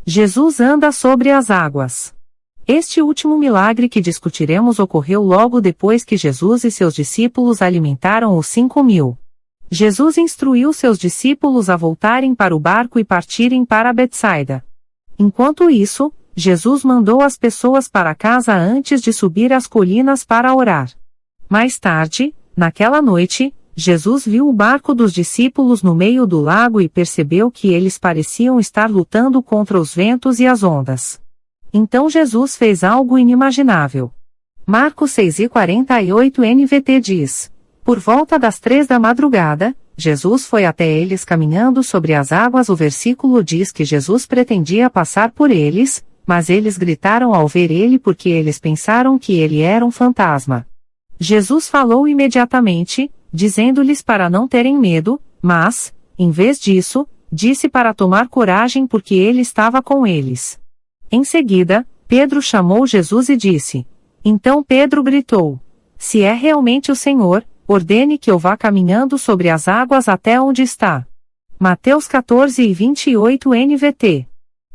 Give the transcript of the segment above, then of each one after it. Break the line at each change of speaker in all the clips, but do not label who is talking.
Jesus anda sobre as águas. Este último milagre que discutiremos ocorreu logo depois que Jesus e seus discípulos alimentaram os 5.000. Jesus instruiu seus discípulos a voltarem para o barco e partirem para Betsaida. Enquanto isso, Jesus mandou as pessoas para casa antes de subir as colinas para orar. Mais tarde, naquela noite, Jesus viu o barco dos discípulos no meio do lago e percebeu que eles pareciam estar lutando contra os ventos e as ondas. Então Jesus fez algo inimaginável. Marcos 6:48 NVT diz: Por volta das 3 da madrugada, Jesus foi até eles caminhando sobre as águas. O versículo diz que Jesus pretendia passar por eles, mas eles gritaram ao ver ele porque eles pensaram que ele era um fantasma. Jesus falou imediatamente, dizendo-lhes para não terem medo, mas, em vez disso, disse para tomar coragem porque ele estava com eles. Em seguida, Pedro chamou Jesus e disse: Então Pedro gritou: Se é realmente o Senhor, ordene que eu vá caminhando sobre as águas até onde está. Mateus 14:28 NVT.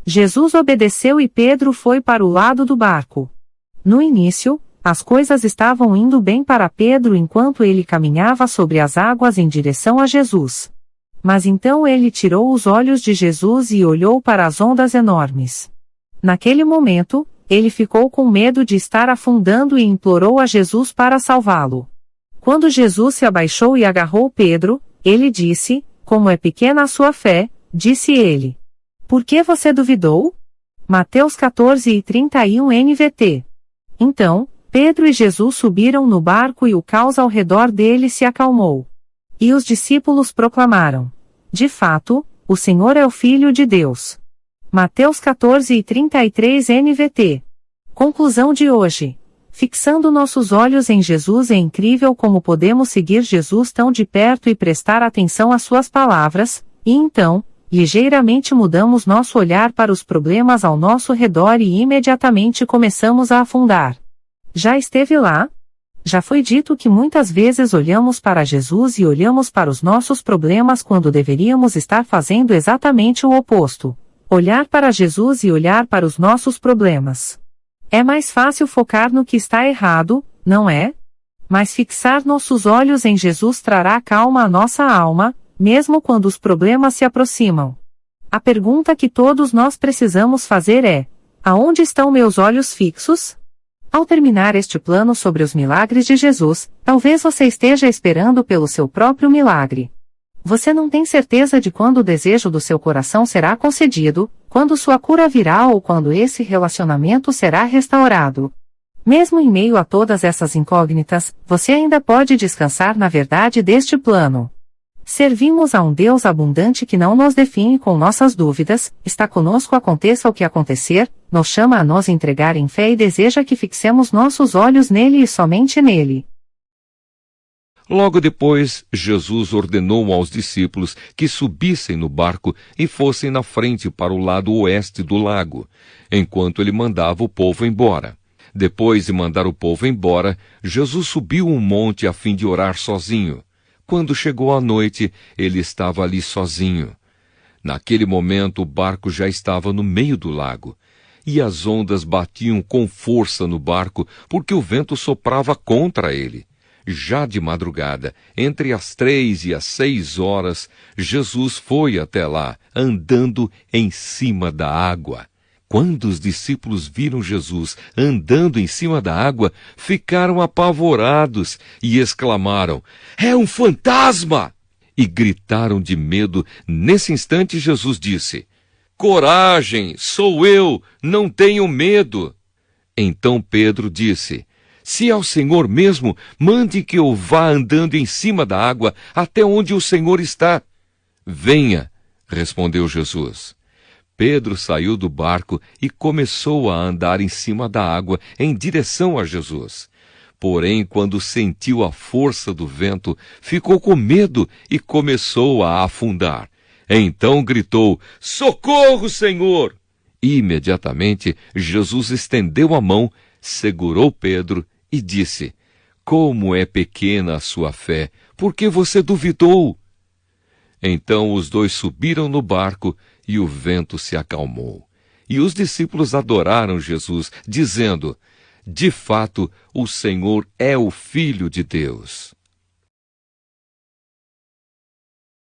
Jesus obedeceu e Pedro foi para o lado do barco. No início, as coisas estavam indo bem para Pedro enquanto ele caminhava sobre as águas em direção a Jesus. Mas então ele tirou os olhos de Jesus e olhou para as ondas enormes. Naquele momento, ele ficou com medo de estar afundando e implorou a Jesus para salvá-lo. Quando Jesus se abaixou e agarrou Pedro, ele disse: Como é pequena a sua fé, disse ele. Por que você duvidou? Mateus 14:31 NVT. Então, Pedro e Jesus subiram no barco e o caos ao redor dele se acalmou. E os discípulos proclamaram: De fato, o Senhor é o Filho de Deus. Mateus 14:33 NVT. Conclusão de hoje. Fixando nossos olhos em Jesus, é incrível como podemos seguir Jesus tão de perto e prestar atenção às suas palavras, e então, ligeiramente mudamos nosso olhar para os problemas ao nosso redor e imediatamente começamos a afundar. Já esteve lá? Já foi dito que muitas vezes olhamos para Jesus e olhamos para os nossos problemas quando deveríamos estar fazendo exatamente o oposto: olhar para Jesus e olhar para os nossos problemas. É mais fácil focar no que está errado, não é? Mas fixar nossos olhos em Jesus trará calma à nossa alma, mesmo quando os problemas se aproximam. A pergunta que todos nós precisamos fazer é: aonde estão meus olhos fixos? Ao terminar este plano sobre os milagres de Jesus, talvez você esteja esperando pelo seu próprio milagre. Você não tem certeza de quando o desejo do seu coração será concedido, quando sua cura virá ou quando esse relacionamento será restaurado. Mesmo em meio a todas essas incógnitas, você ainda pode descansar na verdade deste plano. Servimos a um Deus abundante que não nos define com nossas dúvidas, está conosco aconteça o que acontecer, nos chama a nos entregar em fé e deseja que fixemos nossos olhos nele e somente nele.
Logo depois, Jesus ordenou aos discípulos que subissem no barco e fossem na frente para o lado oeste do lago, enquanto ele mandava o povo embora. Depois de mandar o povo embora, Jesus subiu um monte a fim de orar sozinho. Quando chegou a noite, ele estava ali sozinho. Naquele momento, o barco já estava no meio do lago, e as ondas batiam com força no barco porque o vento soprava contra ele. Já de madrugada, entre as 3 e as 6 horas, Jesus foi até lá, andando em cima da água. Quando os discípulos viram Jesus andando em cima da água, ficaram apavorados e exclamaram: "É um fantasma!" E gritaram de medo. Nesse instante, Jesus disse: "Coragem, sou eu, não tenham medo." Então Pedro disse: "Se é o Senhor mesmo, mande que eu vá andando em cima da água até onde o Senhor está." "Venha", respondeu Jesus. Pedro saiu do barco e começou a andar em cima da água em direção a Jesus. Porém, quando sentiu a força do vento, ficou com medo e começou a afundar. Então gritou: "Socorro, Senhor!" Imediatamente, Jesus estendeu a mão, segurou Pedro e disse: "Como é pequena a sua fé, por que você duvidou?" Então os dois subiram no barco e o vento se acalmou. e os discípulos adoraram Jesus, dizendo: de fato, o Senhor é o Filho de Deus.